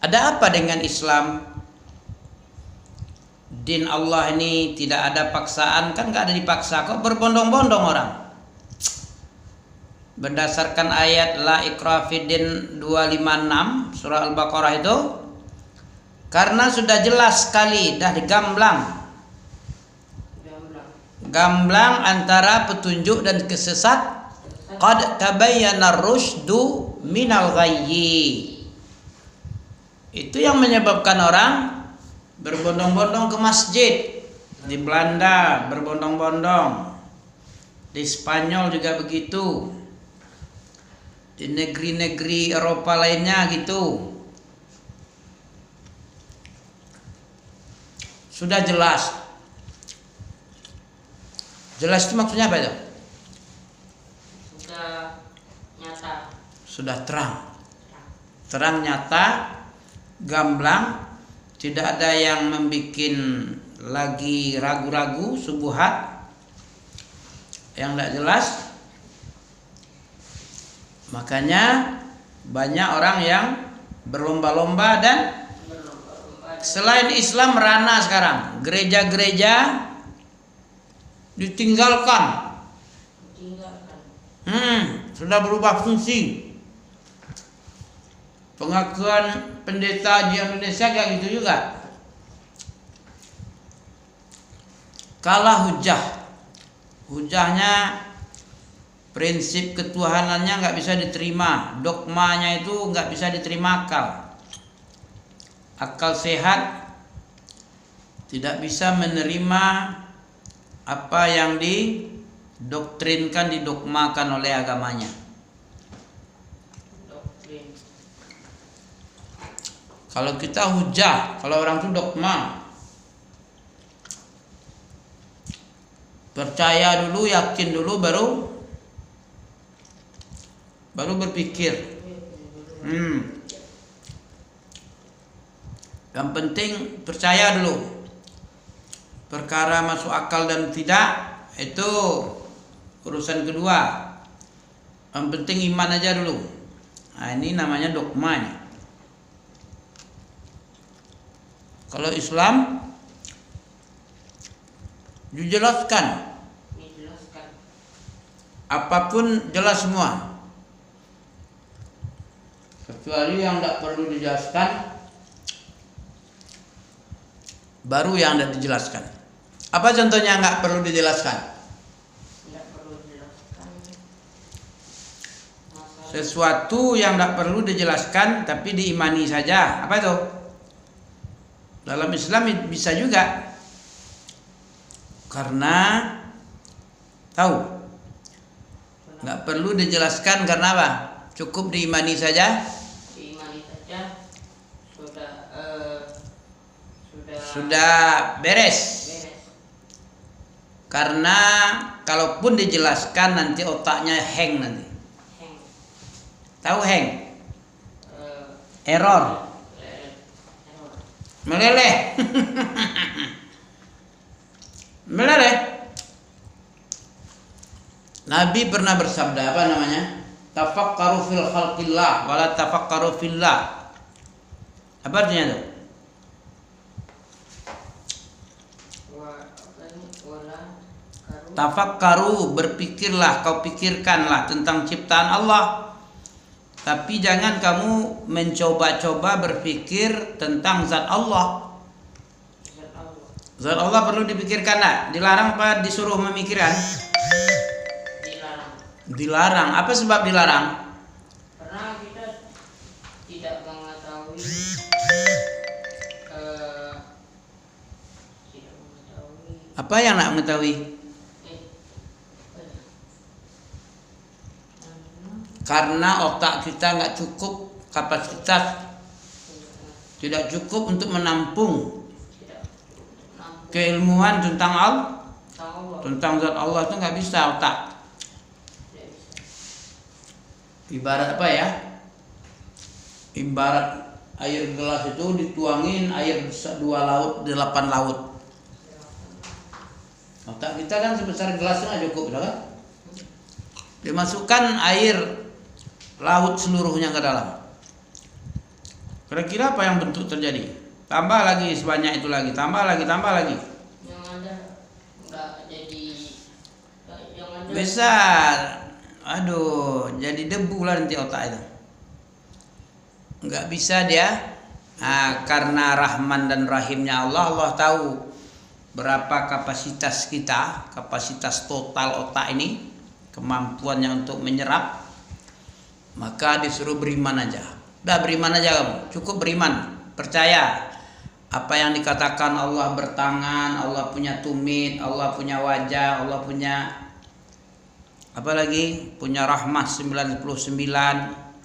Ada apa dengan Islam? Din Allah ini tidak ada paksaan, kan nggak ada dipaksa, kok berbondong-bondong orang. Berdasarkan ayat La Ikraha Fiddin 256 surah Al-Baqarah itu, karena sudah jelas sekali, dah gamblang antara petunjuk dan kesesat. Qad tabayyana rusydu minal ghayyi. Itu yang menyebabkan orang berbondong-bondong ke masjid. Di Belanda berbondong-bondong, di Spanyol juga begitu, di negeri-negeri Eropa lainnya gitu. Sudah jelas. Jelas itu maksudnya apa itu? Sudah nyata. Sudah terang. Terang nyata, gamblang, tidak ada yang membuat lagi ragu-ragu, subuhat yang tidak jelas. Makanya banyak orang yang berlomba-lomba, dan selain Islam merana sekarang. Gereja-gereja ditinggalkan. Sudah berubah fungsi. Pengakuan pendeta di Indonesia kayak gitu juga. Kalah hujahnya, prinsip ketuhanannya nggak bisa diterima, dogmanya itu nggak bisa diterima akal sehat tidak bisa menerima apa yang didoktrinkan, didogmakan oleh agamanya. Kalau kita hujah, kalau orang itu dogma, percaya dulu, yakin dulu, baru berpikir. Yang penting percaya dulu. Perkara masuk akal dan tidak, itu urusan kedua. Yang penting iman aja dulu. Nah, ini namanya dogma. Kalau Islam dijelaskan, apapun jelas semua, kecuali yang tidak perlu dijelaskan, baru yang tidak dijelaskan. Apa contohnya nggak perlu dijelaskan? Sesuatu yang tidak perlu dijelaskan tapi diimani saja. Apa itu? Dalam Islam bisa juga, karena tahu, nggak perlu dijelaskan karena apa? Cukup diimani saja. Sudah beres. Karena kalaupun dijelaskan nanti otaknya hang nanti. Tahu hang? Error. Meleleh. Meleleh. Nabi pernah bersabda, apa namanya? Tafakkaru fil khalqillah wala tafakkaru fillah. Apa artinya itu? Tafakkaru, berpikirlah, kau pikirkanlah tentang ciptaan Allah. Tapi jangan kamu mencoba-coba berpikir tentang zat Allah. Zat Allah perlu dipikirkan, tak? Dilarang apa disuruh memikirkan? Dilarang. Apa sebab dilarang? Karena kita tidak mengetahui. Apa yang nak mengetahui? Karena otak kita nggak cukup, kapasitas tidak cukup untuk menampung keilmuan tentang Allah, tentang zat Allah, itu nggak bisa otak. Ibarat apa ya? Ibarat air gelas itu dituangin air 2 laut, 8 laut. Otak kita kan sebesar gelas nggak cukup, kan? Dimasukkan air laut seluruhnya ke dalam. Kira-kira apa yang bentuk terjadi? Tambah lagi sebanyak itu lagi, tambah lagi. Yang ada nggak jadi, yang ada Besar. Aduh, jadi debu lah nanti otak itu. Nggak bisa dia. Karena Rahman dan Rahimnya Allah, Allah tahu berapa kapasitas kita, kapasitas total otak ini, kemampuannya untuk menyerap. Maka disuruh beriman aja. Udah beriman aja kamu, cukup beriman, percaya apa yang dikatakan Allah bertangan, Allah punya tumit, Allah punya wajah, Allah punya apa lagi? Punya rahmah 99,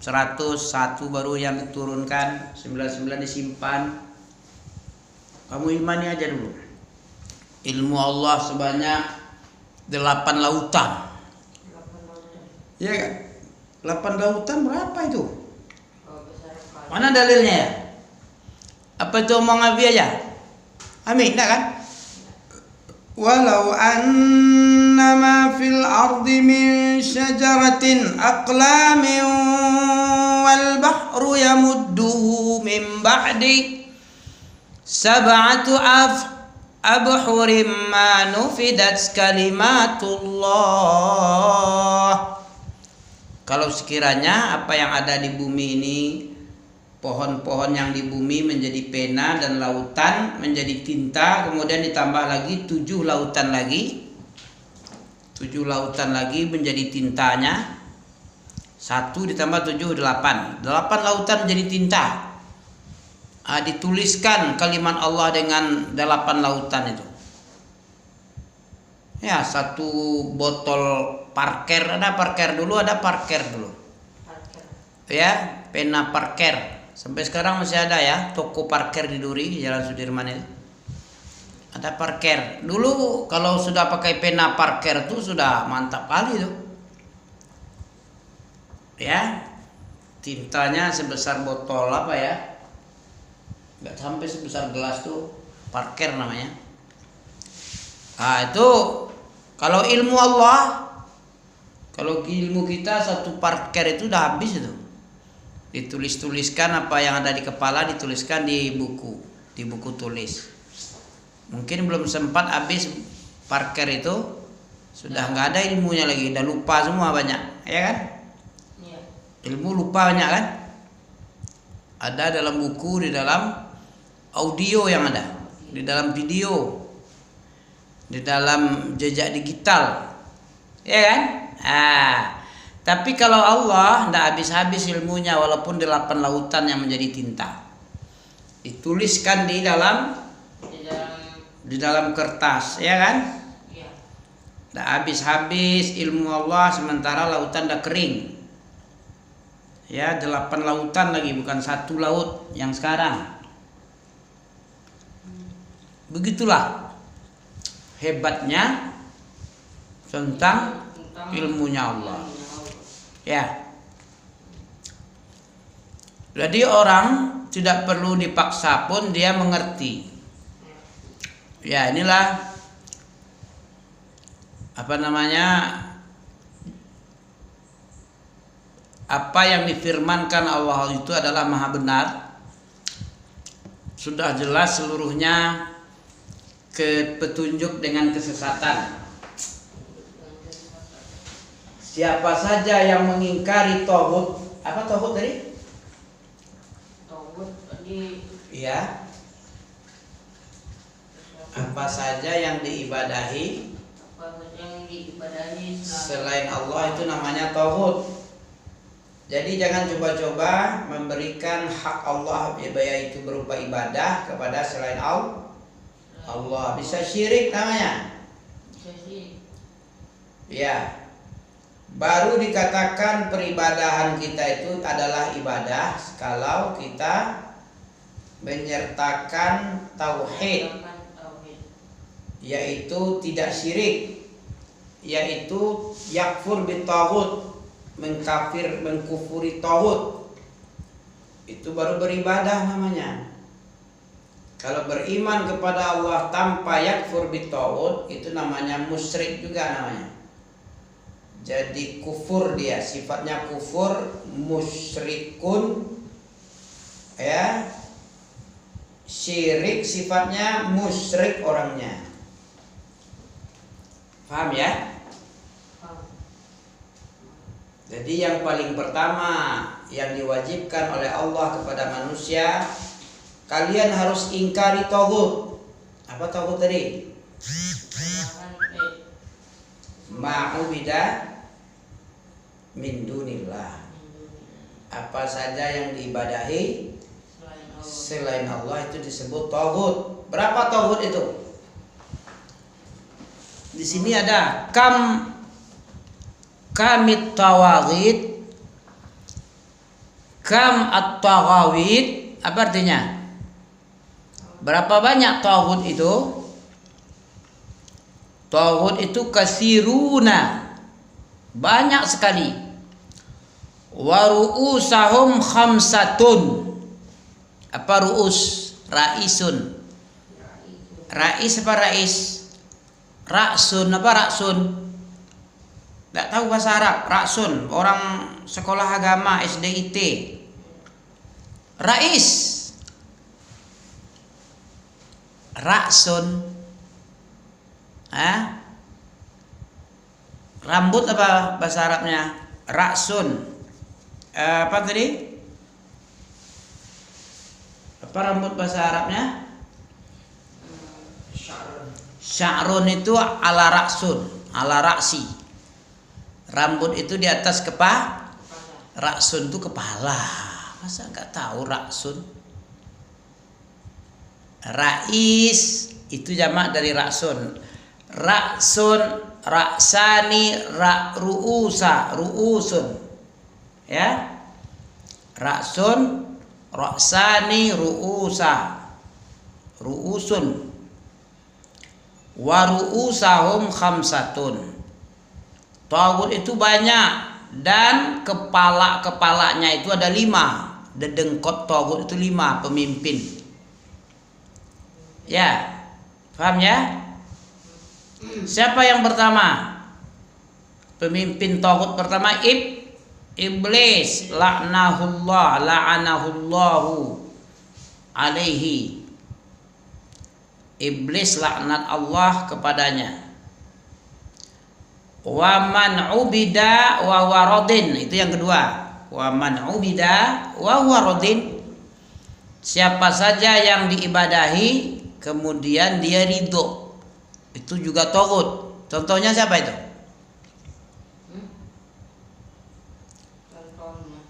101 baru yang diturunkan, 99 disimpan. Kamu imani aja dulu. Ilmu Allah sebanyak 8 lautan. 8 lautan. Iya kan? 8 lautan berapa itu? Besar sekali. Mana dalilnya ya? Apa itu omong Nabi aja? Amin, enggak kan? Walau annama fil ardi min syajaratin aqlamin wal bahru yamudduhu min ba'di sab'atu abhurin ma nufidat kalimatullah. Kalau sekiranya apa yang ada di bumi ini, pohon-pohon yang di bumi menjadi pena dan lautan menjadi tinta, kemudian ditambah lagi 7 lautan lagi. 7 lautan lagi menjadi tintanya. 1 ditambah 7 8. 8 lautan menjadi tinta. Dituliskan kalimat Allah dengan 8 lautan itu. Ya, 1 botol parker, ada parker dulu. Parkir. Ya, pena parker. Sampai sekarang masih ada ya, toko parkir di Duri, Jalan Sudirman itu. Ada parkir. Dulu kalau sudah pakai pena parkir tuh sudah mantap kali tuh. Ya. Tintanya sebesar botol apa ya? Enggak sampai sebesar gelas tuh, parkir namanya. Itu kalau ilmu Allah, kalau ilmu kita 1 parkir itu udah habis itu. Ditulis-tuliskan apa yang ada di kepala, dituliskan di buku tulis. Mungkin belum sempat habis parkir itu, sudah nggak ada ilmunya lagi, udah lupa semua banyak, ya kan? Iya. Ilmu lupa banyak kan? Ada dalam buku, di dalam audio yang ada, di dalam video, di dalam jejak digital, ya kan? Tapi kalau Allah tidak habis-habis ilmunya, walaupun 8 lautan yang menjadi tinta, dituliskan di dalam kertas, ya kan? Iya. Tidak habis-habis ilmu Allah, sementara lautan dah kering. Ya, 8 lautan lagi, bukan 1 laut yang sekarang. Begitulah hebatnya tentang ilmunya Allah. Ya. Jadi orang tidak perlu dipaksa pun dia mengerti. Ya, inilah apa yang difirmankan Allah itu adalah maha benar. Sudah jelas seluruhnya petunjuk dengan kesesatan. Siapa saja yang mengingkari tauhid, apa tauhid tadi? Tauhid tadi. Iya. Apa saja yang diibadahi selain Allah itu namanya tauhid. Jadi jangan coba-coba memberikan hak Allah, yaitu berupa ibadah kepada selain Allah. Bisa syirik namanya. Ya. Baru dikatakan peribadahan kita itu adalah ibadah kalau kita menyertakan tauhid, yaitu tidak syirik, yaitu yakfur bitaghut, mengkufuri tauhid. Itu baru beribadah namanya. Kalau beriman kepada Allah tanpa yakfur bitaghut, itu namanya musyrik juga namanya. Jadi kufur, dia sifatnya kufur, musyrikun, ya, syirik sifatnya, musyrik orangnya. Paham ya? Paham. Jadi yang paling pertama yang diwajibkan oleh Allah kepada manusia, kalian harus ingkari taghut. Apa taghut tadi? Ma'ubida min dunillah. Apa saja yang diibadahi selain Allah itu disebut taghut. Berapa taghut itu? Di sini ada kamit tawaghid, kam at-taghawid. Apa artinya? Berapa banyak taghut itu? Taghut itu kasiruna, banyak sekali. Wa ru'usahum khamsatun. Apa ru'us? Raisun. Rais apa rais? Raksun apa raksun? Tidak tahu bahasa Arab. Raksun, orang sekolah agama SDIT. Rais. Raksun. Rambut apa bahasa Arabnya? Raksun. Apa tadi? Apa rambut bahasa Arabnya? Sya'run itu ala raksun, ala raksi. Rambut itu di atas kepala. Raksun itu kepala. Masa nggak tahu raksun? Rais itu jamak dari raksun. Raksun, raksani, ru'usun. Ya. Raksun, raksani, ru'usun. Wa ru'usahum khamsatun. Taghut itu banyak dan kepala-kepalanya itu ada 5. Dedengkot taghut itu 5 pemimpin. Ya, paham ya? Siapa yang pertama? Pemimpin taghut pertama iblis, la'anahullahu alaihi. Iblis, laknat Allah kepadanya. Wa man ubida wa waradin, itu yang kedua. Wa man ubida wa waradin. Siapa saja yang diibadahi kemudian dia ridho, itu juga taghut. Contohnya siapa itu?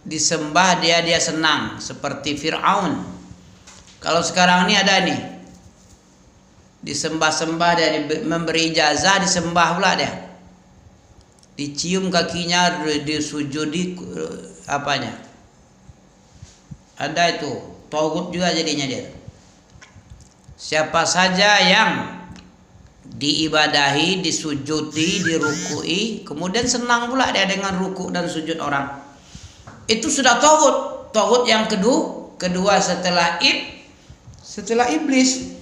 Disembah dia senang, seperti Fir'aun. Kalau sekarang ini ada nih, disembah-sembah dia, memberi ijazah disembah pula dia, dicium kakinya, disujudi apanya, ada itu taghut juga jadinya dia. Siapa saja yang diibadahi, disujudi, dirukui, kemudian senang pula dia dengan ruku dan sujud orang, itu sudah taghut. Taghut yang kedua setelah iblis.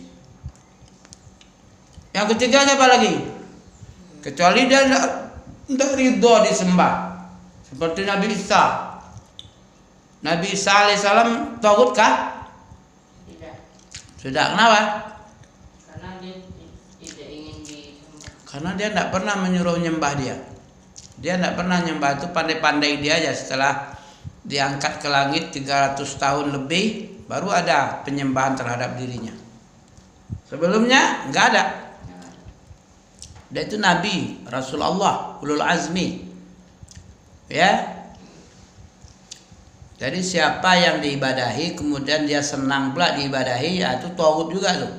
Yang ketiga siapa lagi? Kecuali dia tidak ridho disembah, seperti Nabi Isa. Nabi Isa alaihissalam taghut kah? Tidak. Sudah, kenapa? Karena dia tidak ingin disembah. Karena dia tidak pernah menyuruh nyembah dia. Dia tidak pernah nyembah, itu pandai-pandai dia aja. Setelah diangkat ke langit 300 tahun lebih, baru ada penyembahan terhadap dirinya. Sebelumnya nggak ada. Dia itu Nabi, Rasulullah, ulul azmi. Ya. Jadi siapa yang diibadahi kemudian dia senang pula diibadahi, ya itu taghut juga tuh.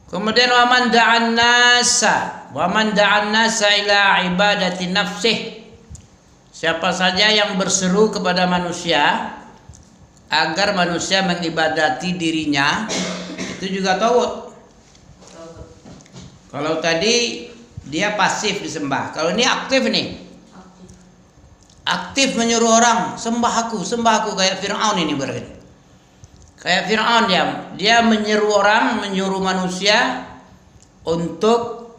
Kemudian wa man da'an nasa ila ibadati nafsih. Siapa saja yang berseru kepada manusia agar manusia mengibadati dirinya, itu juga taghut. Kalau tadi dia pasif disembah, kalau ini aktif nih. Aktif menyuruh orang sembah aku, kayak Fir'aun ini berarti. Kayak Fir'aun dia menyeru orang, menyuruh manusia untuk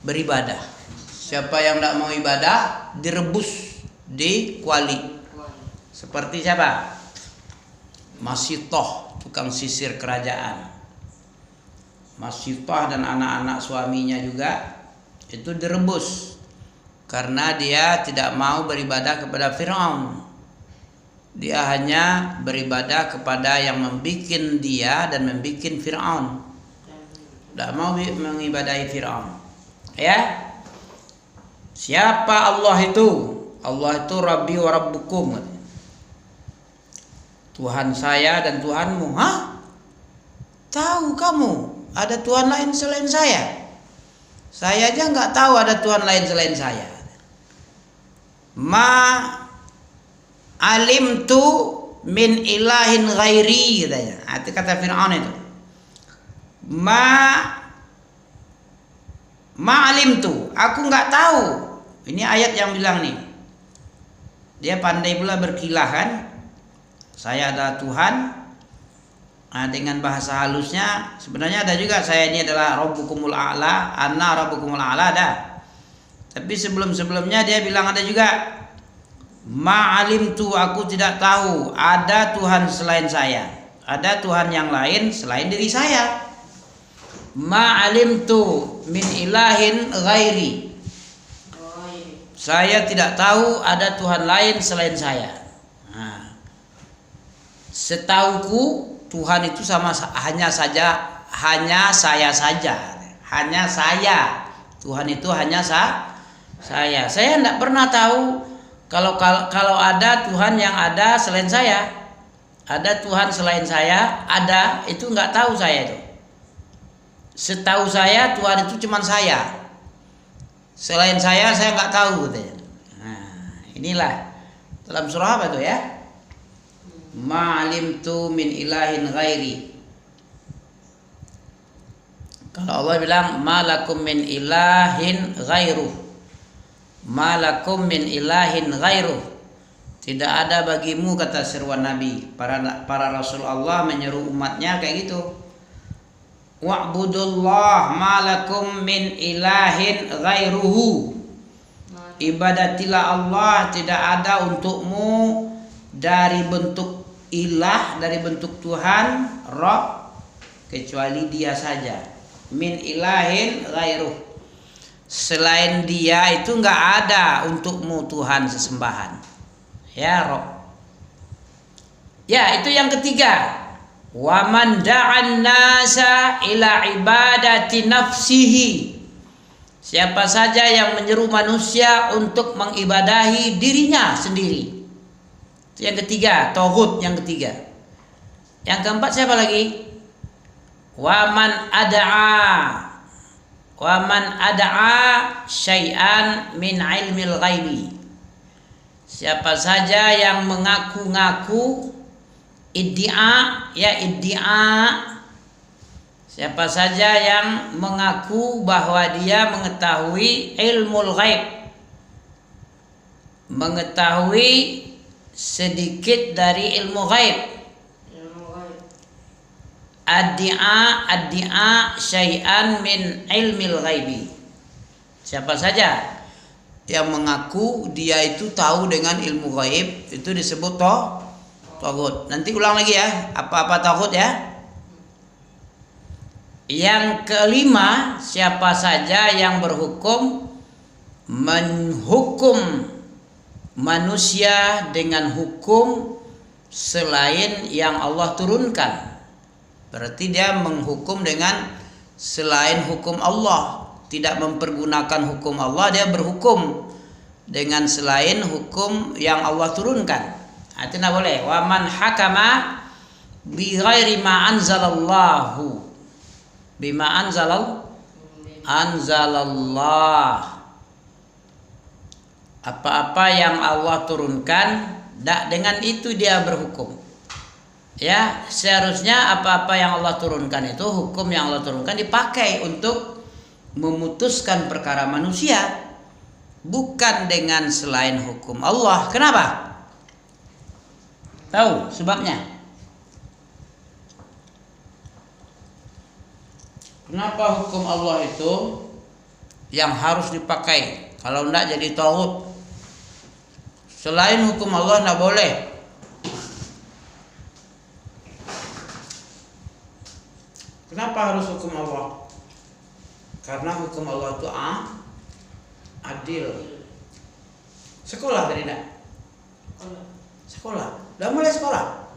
beribadah. Siapa yang tidak mau ibadah direbus di kuali. Seperti siapa? Masitoh, tukang sisir kerajaan. Masitoh dan anak-anak suaminya juga itu direbus karena dia tidak mau beribadah kepada Fir'aun. Dia hanya beribadah kepada yang membikin dia dan membikin Fir'aun. Tidak mau mengibadahi Fir'aun. Ya, siapa Allah itu? Allah itu Rabbi wa Rabbukum, Tuhan saya dan Tuhanmu. Hah? Tahu kamu ada Tuhan lain selain saya? Saya aja nggak tahu ada Tuhan lain selain saya. Ma alimtu min ilahin ghairi, katanya. Itu kata Fir'aun itu. Ma alimtu, aku nggak tahu. Ini ayat yang bilang nih. Dia pandai pula berkilah kan. Saya ada Tuhan. Nah, dengan bahasa halusnya sebenarnya ada juga, saya ini adalah Rabbukumul A'la, Anna Rabbukumul A'la ada. Tapi sebelum-sebelumnya dia bilang ada juga. Ma'alimtu, aku tidak tahu ada Tuhan selain saya. Ada Tuhan yang lain selain diri saya. Ma'alimtu min ilahin ghairi. Saya tidak tahu ada Tuhan lain selain saya. Nah, setauku Tuhan itu hanya saya saja. Hanya saya. Tuhan itu hanya saya. Saya tidak pernah tahu kalau ada Tuhan yang ada selain saya. Ada Tuhan selain saya, ada, itu nggak tahu saya itu. Setahu saya Tuhan itu cuma saya. Selain saya nggak tahu, katanya. Nah, inilah dalam surah apa itu ya? Ma'alimtu min ilahin ghairi. Kalau Allah bilang malakum min ilahin ghairu. Malakum min ilahin ghairu. Tidak ada bagimu, kata seruan Nabi. Para Rasul Allah menyeru umatnya kayak gitu. Wa'budullah malakum min ilahin ghairuhu. Ibadatilah Allah, tidak ada untukmu dari bentuk ilah, dari bentuk Tuhan, Rabb, kecuali dia saja. Min ilahin ghairuh. Selain dia itu enggak ada untukmu Tuhan sesembahan. Ya Rabb. Ya, itu yang ketiga. Wa man da'an nasa ila ibadati nafsihi. Siapa saja yang menyeru manusia untuk mengibadahi dirinya sendiri. Itu yang ketiga, tauhid yang ketiga. Yang keempat siapa lagi? Wa man ad'a syai'an min ilmil ghaibi. Siapa saja yang mengaku-ngaku iddia. Siapa saja yang mengaku bahwa dia mengetahui ilmu ghaib, mengetahui sedikit dari ilmu ghaib. Addi'a syai'an min ilmil ghaibi. Siapa saja yang mengaku dia itu tahu dengan ilmu ghaib, itu disebut tauhid. Nanti ulang lagi ya, apa-apa tauhid ya. Yang kelima, siapa saja yang menghukum manusia dengan hukum selain yang Allah turunkan. Berarti dia menghukum dengan selain hukum Allah, tidak mempergunakan hukum Allah, dia berhukum dengan selain hukum yang Allah turunkan. Itu tidak boleh. Wa man hakama bi ghairi ma anzalallahu. Bima anzalallah. Apa-apa yang Allah turunkan, dengan itu dia berhukum. Ya, seharusnya apa-apa yang Allah turunkan itu, hukum yang Allah turunkan dipakai untuk memutuskan perkara manusia, bukan dengan selain hukum Allah. Kenapa? Tahu sebabnya? Kenapa hukum Allah itu yang harus dipakai? Kalau enggak jadi tauhid. Selain hukum Allah enggak boleh. Kenapa harus hukum Allah? Karena hukum Allah itu adil. Sekolah tadi nak? Sekolah. Udah mulai sekolah?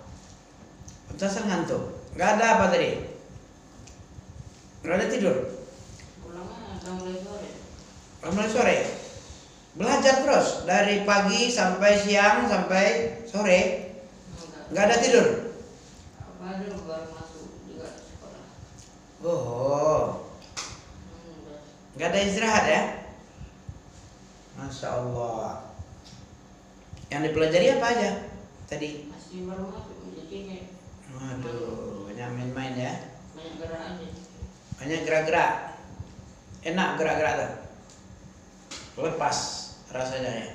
Pentasan ngantuk. Gak ada apa tadi? Gak ada tidur? Pulangnya udah mulai sore. Udah mulai sore? Belajar terus dari pagi sampai siang sampai sore. Gak ada tidur. Apa dulu baru masuk juga sekolah. Oh, gak ada istirahat ya? Masya Allah. Yang dipelajari apa aja tadi? Masih baru masuk jadi kayak Waduh, banyak main-main ya. banyak gerak aja. Banyak gerak-gerak. Enak gerak-gerak tuh. Lepas rasanya ya.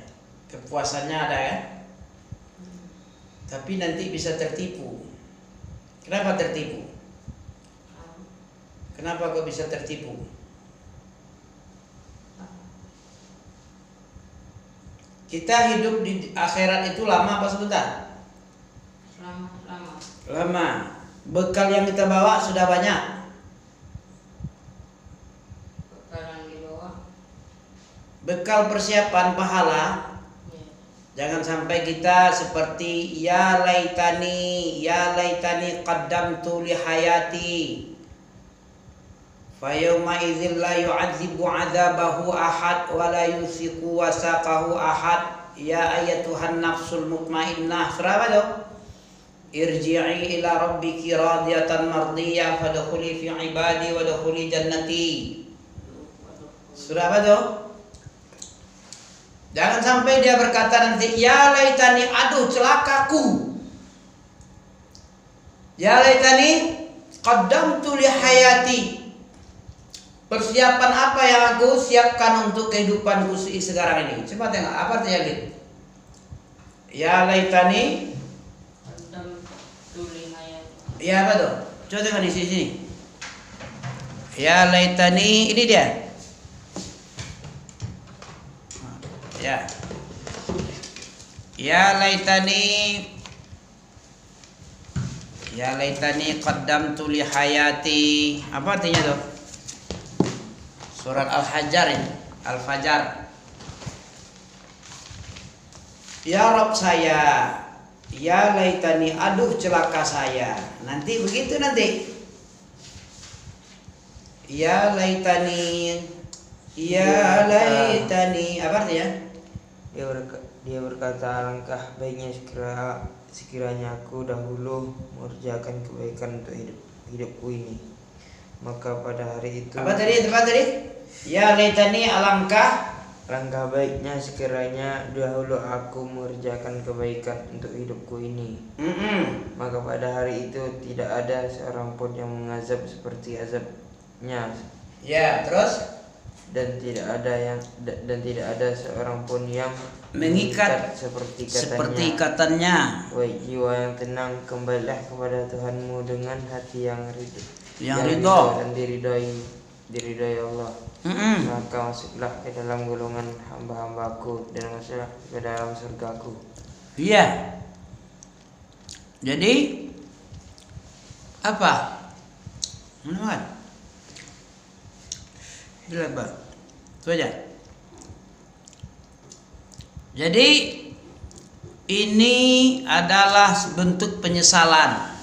Kepuasannya ada ya. Tapi nanti bisa tertipu. Kenapa tertipu? Kenapa kau bisa tertipu? Kita hidup di akhirat itu lama apa sebentar? Lama. Lama. Bekal yang kita bawa sudah banyak. Bekalan di bawah. Bekal persiapan pahala. Ya. Jangan sampai kita seperti ya laitani qaddamtu li hayati. Fayawma idzil la yu'adzibu 'adzabahu ahad wa la yusiqu wasaqahu ahad. Ya ayatuhan nafsul mutmainnah. Surah apa itu? Irji'i ila rabbiki radiyatan mardiyah fadkhuli fi ibadi wadkhuli jannati. Surah apa itu? Jangan sampai dia berkata nanti ya laitani, aduh celakaku. Ya laitani qaddamtu li hayati. Persiapan apa yang aku siapkan untuk kehidupanku sekarang ini? Coba tengok apa artinya gitu. Ya laitani. Ya apa tuh? Coba tengok di sini. Ya laitani, ini dia. Ya. Ya laitani qaddamtu li hayati. Apa artinya tuh? Surat Al-Hajar ini, Al-Fajar. Ya Rabb saya, ya laitani, aduh celaka saya. Nanti begitu nanti. Ya laitani, apa artinya? Dia berkata, alangkah baiknya sekiranya aku dahulu mengerjakan kebaikan untuk hidupku ini. Maka pada hari itu Apa tadi? Ya laitani, alangkah baiknya sekiranya dahulu aku mengerjakan kebaikan untuk hidupku ini. Maka pada hari itu tidak ada seorang pun yang mengazab seperti azabnya. Ya, terus? Dan tidak ada seorang pun yang Mengikat seperti ikatannya. Wahai jiwa yang tenang, kembalilah kepada Tuhanmu dengan hati yang ridho dan diridhoi Allah. Maka masuklah ke dalam golongan hamba-hambaku dan masuklah ke dalam surgaku. Iya. Jadi apa? Menawan. Bila apa? Itu aja. Jadi ini adalah bentuk penyesalan.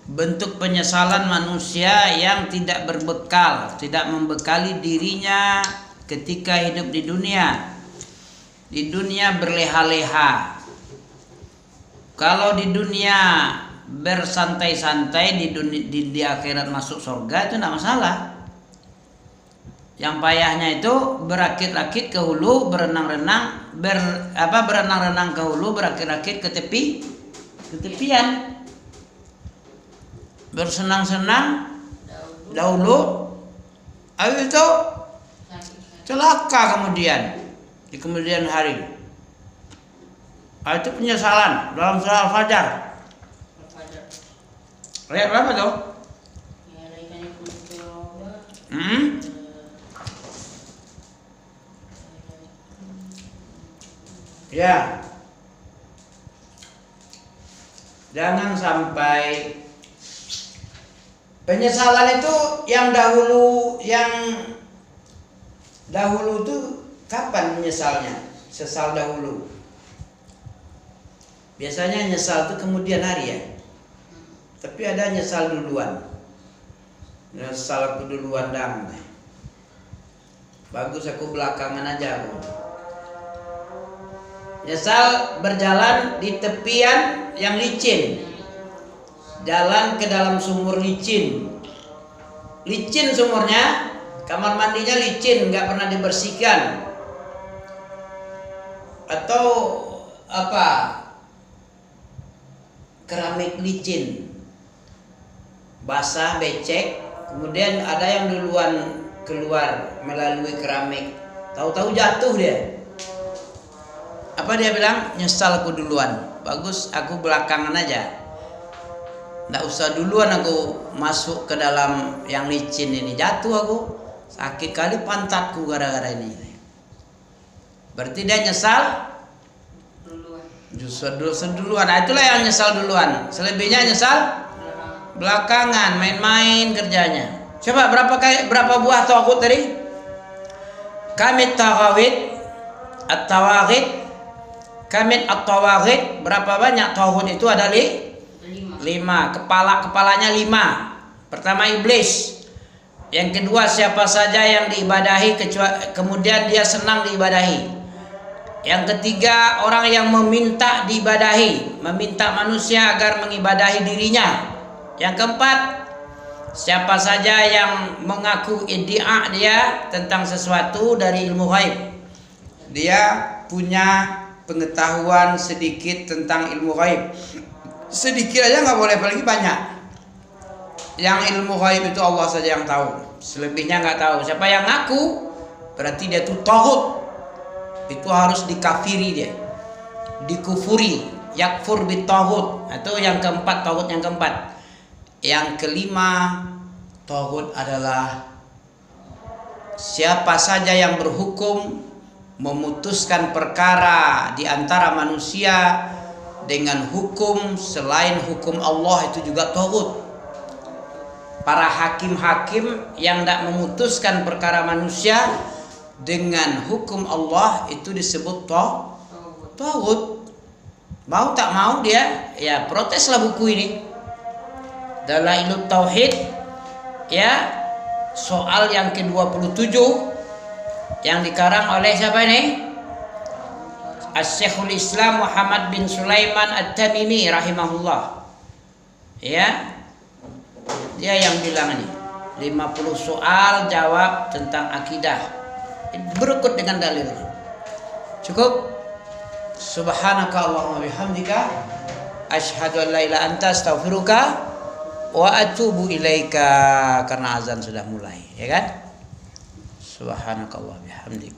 Bentuk penyesalan manusia yang tidak berbekal, tidak membekali dirinya ketika hidup di dunia. Di dunia berleha-leha. Kalau di dunia bersantai-santai, di akhirat masuk surga itu tidak masalah. Yang payahnya itu berakit-akit ke hulu, berenang-renang ke hulu, berakit-akit ke tepian. Bersenang-senang dahulu, habis itu celaka kemudian di kemudian hari. Itu penyesalan dalam surah Al-Fajar. Ayat berapa tuh? Ya. Jangan sampai Penyesalan itu yang dahulu itu kapan menyesalnya? Sesal dahulu. Biasanya nyesal itu kemudian hari ya. Tapi ada nyesal duluan. Nyesal aku duluan dang. Bagus aku belakangan aja aku. Nyesal berjalan di tepian yang licin. Jalan ke dalam sumur licin. Licin sumurnya, kamar mandinya licin, nggak pernah dibersihkan. Atau apa? Keramik licin. Basah, becek, kemudian ada yang duluan keluar melalui keramik. Tahu-tahu jatuh dia. Apa dia bilang? Nyesal aku duluan. Bagus, aku belakangan aja. Nggak usah duluan aku masuk ke dalam yang licin ini. Jatuh aku. Sakit kali pantatku gara-gara ini. Berarti dia nyesal Duluan. justru duluan. Nah, itulah yang nyesal duluan. Selebihnya nyesal belakangan, main-main kerjanya. Coba berapa buah tauhid tadi? Kamit tawhid, at-tawaghid, kamit at-tawaghid. Berapa banyak tauhid itu? Ada 5. Kepalanya 5. Pertama iblis. Yang kedua siapa saja yang diibadahi kemudian dia senang diibadahi. Yang ketiga orang yang meminta diibadahi, meminta manusia agar mengibadahi dirinya. Yang keempat siapa saja yang mengaku iddia dia tentang sesuatu dari ilmu ghaib. Dia punya pengetahuan sedikit tentang ilmu ghaib. Sedikit aja nggak boleh, apalagi banyak. Yang ilmu ghaib itu Allah saja yang tahu, selebihnya nggak tahu. Siapa yang ngaku berarti dia itu taghut, itu harus dikafiri dia, dikufuri, yakfur bit taghut. Itu yang keempat, taghut yang keempat. Yang kelima, taghut adalah siapa saja yang berhukum memutuskan perkara di antara manusia dengan hukum selain hukum Allah, itu juga taghut. Para hakim-hakim yang tidak memutuskan perkara manusia dengan hukum Allah itu disebut taghut. Mau tak mau dia ya proteslah buku ini. Dalailut Tauhid ya, soal yang ke-27 yang dikarang oleh siapa ini? As-Syekhul Islam Muhammad bin Sulaiman At-Tamimi rahimahullah. Ya. Dia yang bilang ini 50 soal jawab tentang akidah. Berikut dengan dalil. Cukup. Subhanaka Allahumma bihamdika asyhadu an la ilaha illa anta astaghfiruka wa atubu ilaika, karena azan sudah mulai, ya kan? Subhanaka Allahumma bihamdika